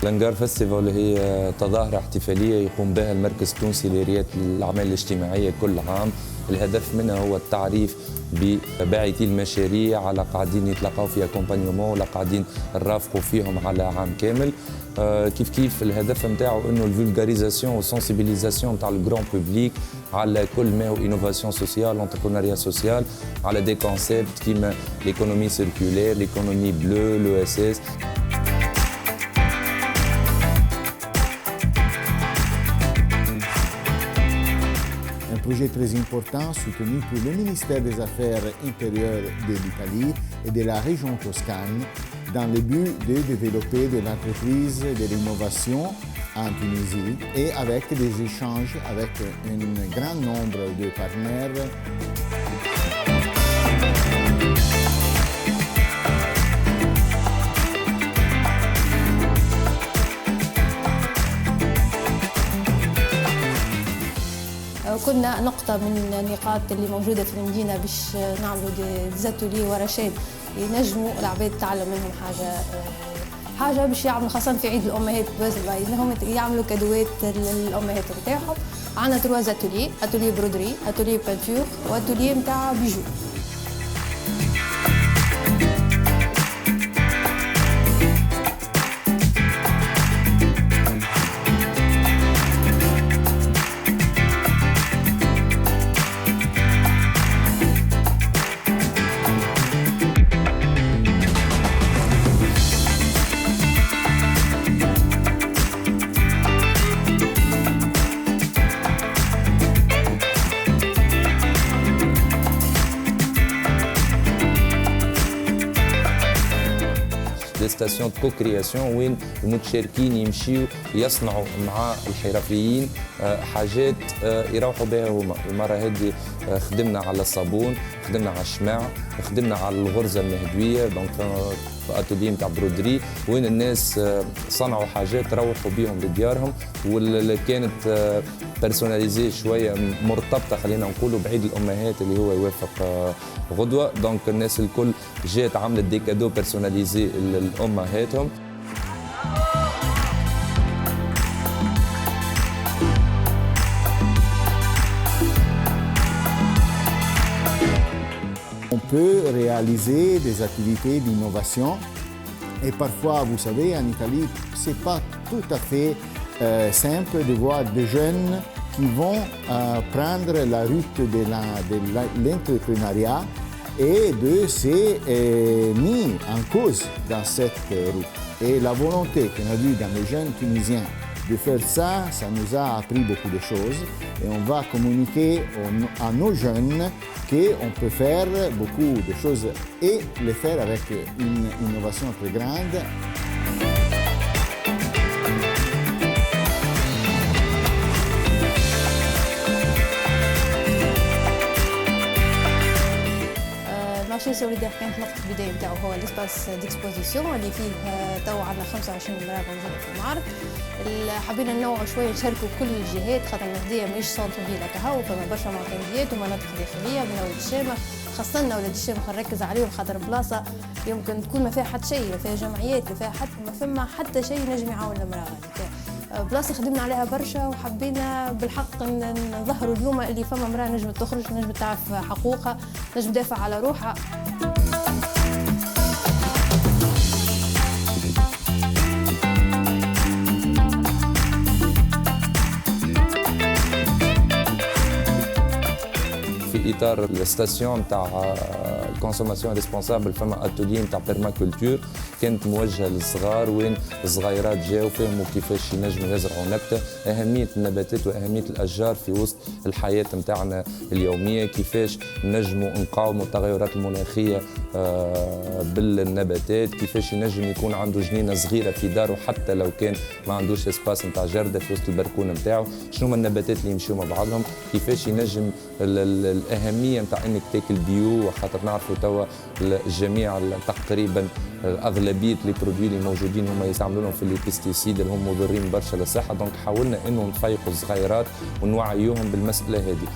لانجار فيستيفال هي تظاهرة احتفالية يقوم بها المركز التونسي لريادة الأعمال الاجتماعية كل عام. الهدف منها هو التعريف بباعثي المشاريع على قاعدين يتلقاو في اكومبانيومون ولا قاعدين نرافقوا فيهم على عام كامل. كيف الهدف نتاعو انه الفولغاريزاسيون والسنسيبيليزاسيون نتاع الجران بوبليك على كل ما هو انوفاسيون سوسيال، انتربرونيا سوسيال، على دي كونسيبت كيما ليكونومي سيركولير، ليكونومي بلو، لو اس اس. Un projet très important soutenu par le ministère des Affaires intérieures de l'Italie et de la région Toscane dans le but de développer de l'entreprise de l'innovation en Tunisie et avec des échanges avec un grand nombre de partenaires. كنا نقطة من النقاط اللي موجودة في المدينة باش نعملوا ديزاتولي ورشاد ينجموا العباد تتعلم منهم حاجة باش يعملوا خاصة في عيد الأمهات لهم يعملوا كادوات للأمهات نتاعهم. عندنا 3 اتولي، اتولي برودري، اتولي بانتور، واتولي نتاع بيجو. دي ستاسيون دو كوكرياسيون وين المتشاركين يمشيوا يصنعوا مع الحرفيين حاجات يروحوا بها هما. المره هذه خدمنا على الصابون، خدمنا على الشماع، خدمنا على الغرزه المهدويه، دونك اتولي نتاع برودري وين الناس صنعوا حاجات روحوا بيهم لديارهم، واللي كانت بيرسوناليزي شويه مرتبطه خلينا نقولوا بعيد الامهات اللي هو يوافق غدوه. دونك الناس الكل جات عملت دي كادو بيرسوناليزي لامهاتهم. On peut réaliser des activités d'innovation et parfois, vous savez, en Italie, ce n'est pas tout à fait simple de voir des jeunes qui vont prendre la route de l'entrepreneuriat et de se mis en cause dans cette route. Et la volonté qu'on a vue dans les jeunes Tunisiens de faire ça, ça nous a appris beaucoup de choses et on va communiquer à nos jeunes qu'on peut faire beaucoup de choses et les faire avec une innovation très grande. المارشي سوليدير كانت نقطة البداية نتاعو هو الاسباس ديكسبوزيسيون اللي فيه تو عندنا 25 مرأة موجودة في المعرض. حبينا ننوعوا شوية نشاركوا كل الجهات خاطر المهدية ماهيش سونتر فيلا كهو، فما برشا معتمديات ومناطق داخلية من ولاد الشام، خاصة ولاد الشام نركز عليهم خاطر بلاصة يمكن تكون ما فيها حتى شيء، ما فيها جمعيات، ما فما حتى شيء نجم يعاون المرأة. بلاصة خدمنا عليها برشا وحبينا بالحق نظهروا اليوم اللي فما مرأة نجم تخرج، نجم تعرف حقوقها، نجم تدافع على روحها. في اطار الستاسيون تاع الكونسوماسيون ريسبونسابل فما اتولي نتاع بيرماكولتور كانت موجهه للصغار وين الصغيرات جاوا فهموا كيفاش ينجموا يزرعوا نبته، اهميه النباتات واهميه الاشجار في وسط الحياه نتاعنا اليوميه، كيفاش نجموا نقاوموا التغيرات المناخيه بالنباتات، كيفاش ينجم يكون عنده جنينه صغيره في داره حتى لو كان ما عندوش اسباس نتاع جرده في وسط البركونه نتاعو، شنو هما النباتات اللي يمشيو مع بعضهم، كيفاش ينجم الاهميه نتاع انك تاكل بيو، خاطر نعرفوا توا الجميع تقريبا اغلبيه لي برودوي اللي موجودين هما يستعملونهم في لي بيستيسيد اللي هم مضرين برشا للصحه. دونك حاولنا انه نفيقوا الصغيرات ونوعيوهم بالمساله هذه.